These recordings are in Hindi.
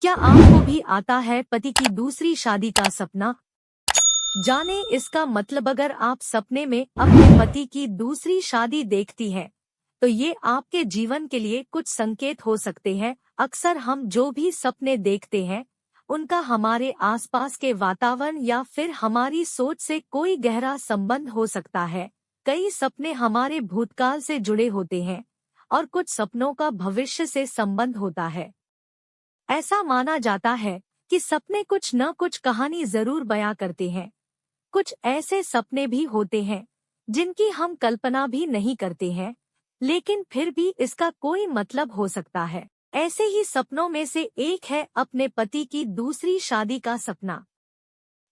क्या आपको भी आता है पति की दूसरी शादी का सपना? जाने इसका मतलब। अगर आप सपने में अपने पति की दूसरी शादी देखती हैं, तो ये आपके जीवन के लिए कुछ संकेत हो सकते हैं। अक्सर हम जो भी सपने देखते हैं, उनका हमारे आसपास के वातावरण या फिर हमारी सोच से कोई गहरा संबंध हो सकता है। कई सपने हमारे भूतकाल से जुड़े होते हैं और कुछ सपनों का भविष्य से संबंध होता है। ऐसा माना जाता है कि सपने कुछ न कुछ कहानी जरूर बयां करते हैं। कुछ ऐसे सपने भी होते हैं जिनकी हम कल्पना भी नहीं करते हैं, लेकिन फिर भी इसका कोई मतलब हो सकता है। ऐसे ही सपनों में से एक है अपने पति की दूसरी शादी का सपना।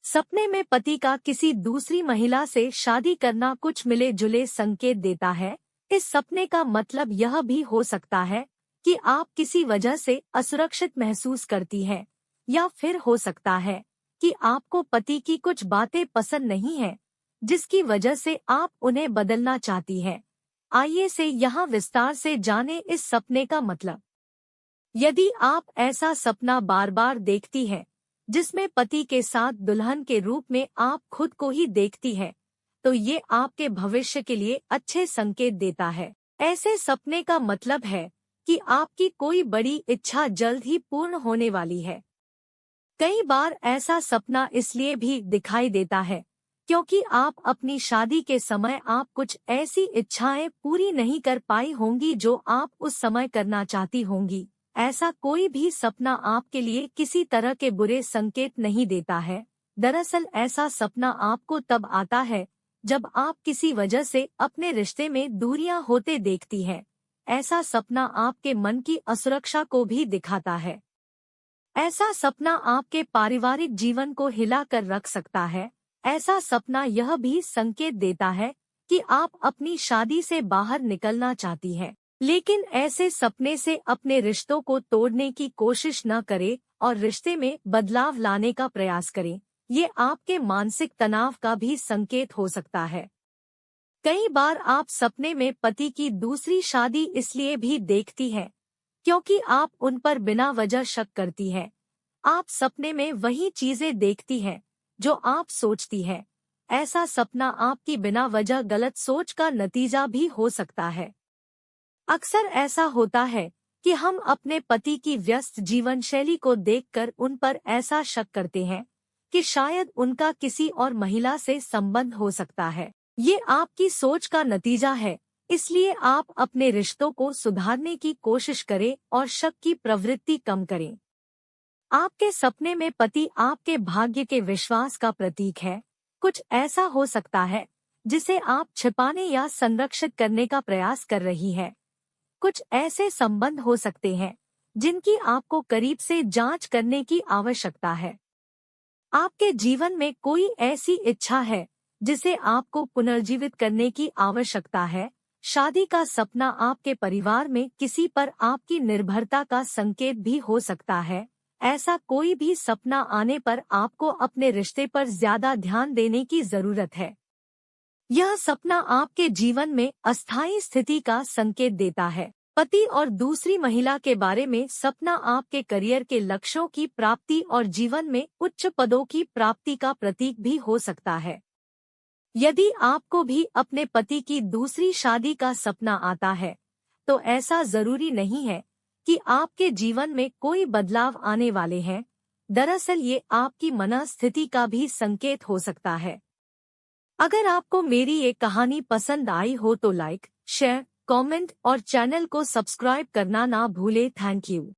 सपने में पति का किसी दूसरी महिला से शादी करना कुछ मिले जुले संकेत देता है। इस सपने का मतलब यह भी हो सकता है कि आप किसी वजह से असुरक्षित महसूस करती हैं, या फिर हो सकता है कि आपको पति की कुछ बातें पसंद नहीं हैं, जिसकी वजह से आप उन्हें बदलना चाहती हैं। आइए से यहाँ विस्तार से जानें इस सपने का मतलब। यदि आप ऐसा सपना बार बार देखती हैं, जिसमें पति के साथ दुल्हन के रूप में आप खुद को ही देखती हैं, तो ये आपके भविष्य के लिए अच्छे संकेत देता है। ऐसे सपने का मतलब है कि आपकी कोई बड़ी इच्छा जल्द ही पूर्ण होने वाली है। कई बार ऐसा सपना इसलिए भी दिखाई देता है क्योंकि आप अपनी शादी के समय आप कुछ ऐसी इच्छाएं पूरी नहीं कर पाई होंगी जो आप उस समय करना चाहती होंगी। ऐसा कोई भी सपना आपके लिए किसी तरह के बुरे संकेत नहीं देता है। दरअसल ऐसा सपना आपको तब आता है जब आप किसी वजह से अपने रिश्ते में दूरियां होते देखती हैं। ऐसा सपना आपके मन की असुरक्षा को भी दिखाता है। ऐसा सपना आपके पारिवारिक जीवन को हिला कर रख सकता है। ऐसा सपना यह भी संकेत देता है कि आप अपनी शादी से बाहर निकलना चाहती हैं। लेकिन ऐसे सपने से अपने रिश्तों को तोड़ने की कोशिश न करें और रिश्ते में बदलाव लाने का प्रयास करें। ये आपके मानसिक तनाव का भी संकेत हो सकता है। कई बार आप सपने में पति की दूसरी शादी इसलिए भी देखती हैं क्योंकि आप उन पर बिना वजह शक करती हैं। आप सपने में वही चीजें देखती हैं जो आप सोचती हैं। ऐसा सपना आपकी बिना वजह गलत सोच का नतीजा भी हो सकता है। अक्सर ऐसा होता है कि हम अपने पति की व्यस्त जीवन शैली को देखकर उन पर ऐसा शक करते हैं कि शायद उनका किसी और महिला से संबंध हो सकता है। ये आपकी सोच का नतीजा है, इसलिए आप अपने रिश्तों को सुधारने की कोशिश करें और शक की प्रवृत्ति कम करें। आपके सपने में पति आपके भाग्य के विश्वास का प्रतीक है। कुछ ऐसा हो सकता है जिसे आप छिपाने या संरक्षित करने का प्रयास कर रही है। कुछ ऐसे संबंध हो सकते हैं जिनकी आपको करीब से जांच करने की आवश्यकता है। आपके जीवन में कोई ऐसी इच्छा है जिसे आपको पुनर्जीवित करने की आवश्यकता है। शादी का सपना आपके परिवार में किसी पर आपकी निर्भरता का संकेत भी हो सकता है। ऐसा कोई भी सपना आने पर आपको अपने रिश्ते पर ज्यादा ध्यान देने की जरूरत है। यह सपना आपके जीवन में अस्थायी स्थिति का संकेत देता है। पति और दूसरी महिला के बारे में सपना आपके करियर के लक्ष्यों की प्राप्ति और जीवन में उच्च पदों की प्राप्ति का प्रतीक भी हो सकता है। यदि आपको भी अपने पति की दूसरी शादी का सपना आता है, तो ऐसा जरूरी नहीं है कि आपके जीवन में कोई बदलाव आने वाले हैं। दरअसल ये आपकी मनस्थिति का भी संकेत हो सकता है। अगर आपको मेरी ये कहानी पसंद आई हो तो लाइक, शेयर, कमेंट और चैनल को सब्सक्राइब करना ना भूले। Thank you.